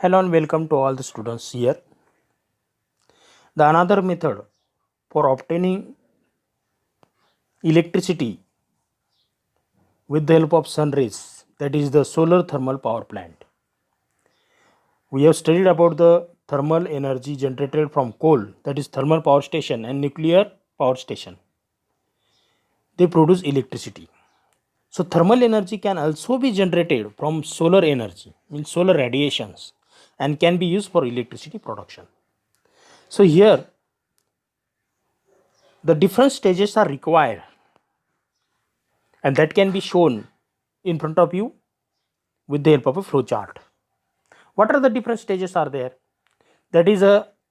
Hello and welcome to all the students here. The another method for obtaining electricity with the help of sun rays, that is the solar thermal power plant. We have studied about the thermal energy generated from coal, that is thermal power station, and nuclear power station. They produce electricity. So thermal energy can also be generated from solar energy, means solar radiations, and can be used for electricity production. So here the different stages are required, and that can be shown in front of you with the help of a flow chart. What are the different stages are there? That is,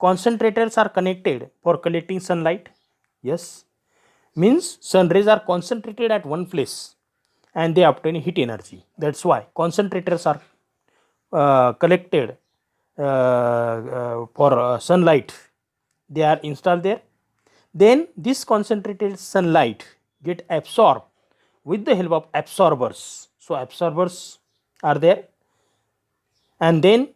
concentrators are connected for collecting sunlight. Yes, means sun rays are concentrated at one place and they obtain heat energy. That's why concentrators are collected for sunlight. They are installed there. Then this concentrated sunlight get absorbed with the help of absorbers. So absorbers are there, and then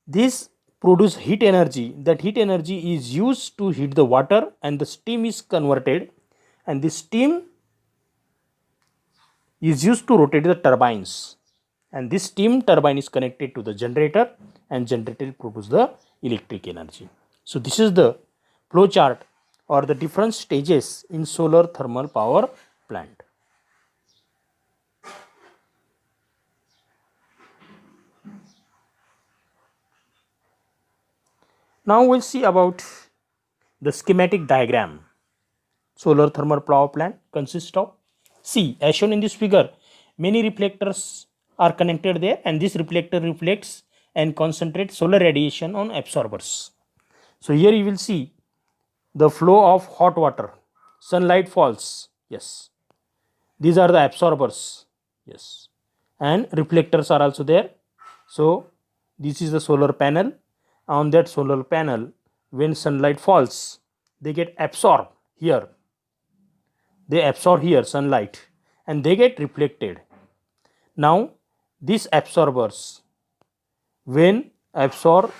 this produce heat energy. That heat energy is used to heat the water, and the steam is converted, and this steam is used to rotate the turbines, and this steam turbine is connected to the generator, and generator produce the electric energy. So this is the flow chart or the different stages in solar thermal power plant. Now we'll see about the schematic diagram. Solar thermal power plant consists of, see, as shown in this figure, many reflectors are connected there, and this reflector reflects and concentrates solar radiation on absorbers. So here you will see the flow of hot water, sunlight falls, yes, these are the absorbers, yes, and reflectors are also there. So this is the solar panel. On that solar panel, when sunlight falls, they get absorbed here, they absorb here sunlight, and they get reflected. Now these absorbers, when absorb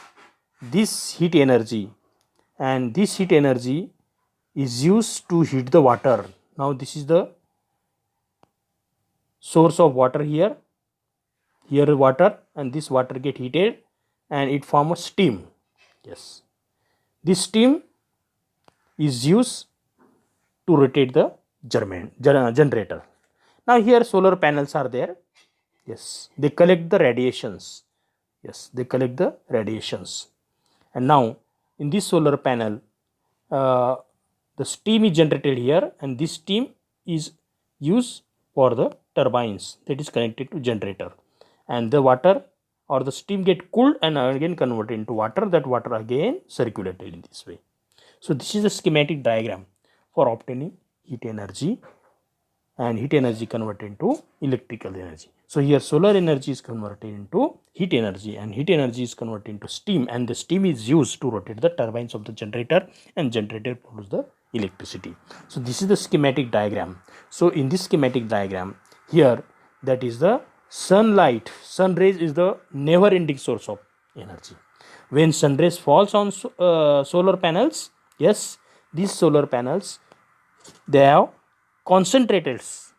this heat energy, and this heat energy is used to heat the water. Now this is the source of water here, water, and this water get heated and it forms steam. Yes, this steam is used to rotate the generator. Now here solar panels are there. Yes, they collect the radiations. Yes, they collect the radiations. And now in this solar panel, the steam is generated here, and this steam is used for the turbines that is connected to generator, and the water or the steam get cooled and again converted into water. That water again circulated in this way. So this is a schematic diagram for obtaining heat energy, and heat energy converted into electrical energy. So here solar energy is converted into heat energy, and heat energy is converted into steam, and the steam is used to rotate the turbines of the generator, and generator produce the electricity. So this is the schematic diagram. So in this schematic diagram here, that is the sunlight, sun rays is the never ending source of energy. When sun rays falls on solar panels, yes, these solar panels, they have concentrators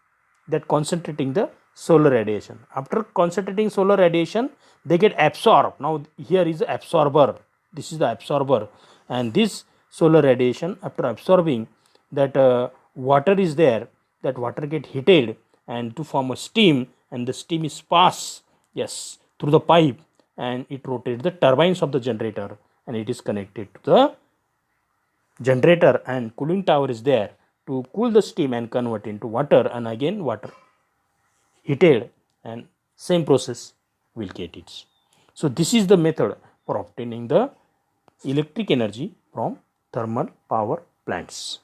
that concentrating the solar radiation. After concentrating solar radiation, they get absorbed. Now here is the absorber, this is the absorber, and this solar radiation, after absorbing that water is there, that water get heated and to form a steam, and the steam is passed, yes, through the pipe, and it rotates the turbines of the generator, and it is connected to the generator, and cooling tower is there to cool the steam and convert into water, and again water heated, and same process will get it. So this is the method for obtaining the electric energy from thermal power plants.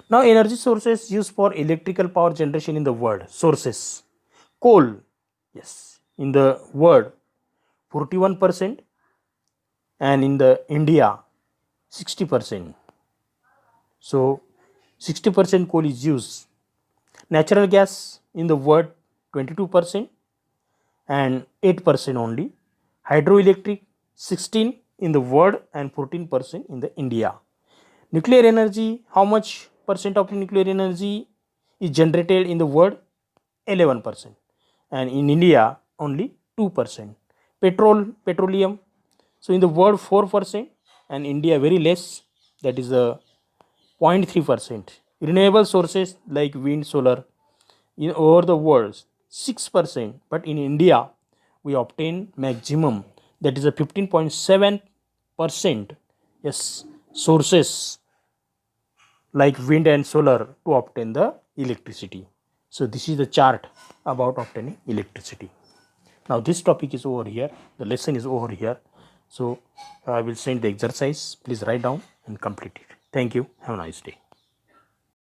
Now energy sources used for electrical power generation in the world. Sources: coal, yes, in the world 41%, and in the India 60%. So 60% coal is used. Natural gas in the world 22%, and 8% only. Hydroelectric 16 in the world and 14% in the India. Nuclear energy, how much percent of nuclear energy is generated in the world? 11%, and in India only 2%. Petroleum, so in the world 4% and India very less, that is a 0.3%. Renewable sources like wind, solar in over the world 6%, but in India we obtain maximum, that is a 15.7%. Yes, sources like wind and solar to obtain the electricity. So this is the chart about obtaining electricity. Now this topic is over here, the lesson is over here. So I will send the exercise, please write down and complete it. Thank you, have a nice day.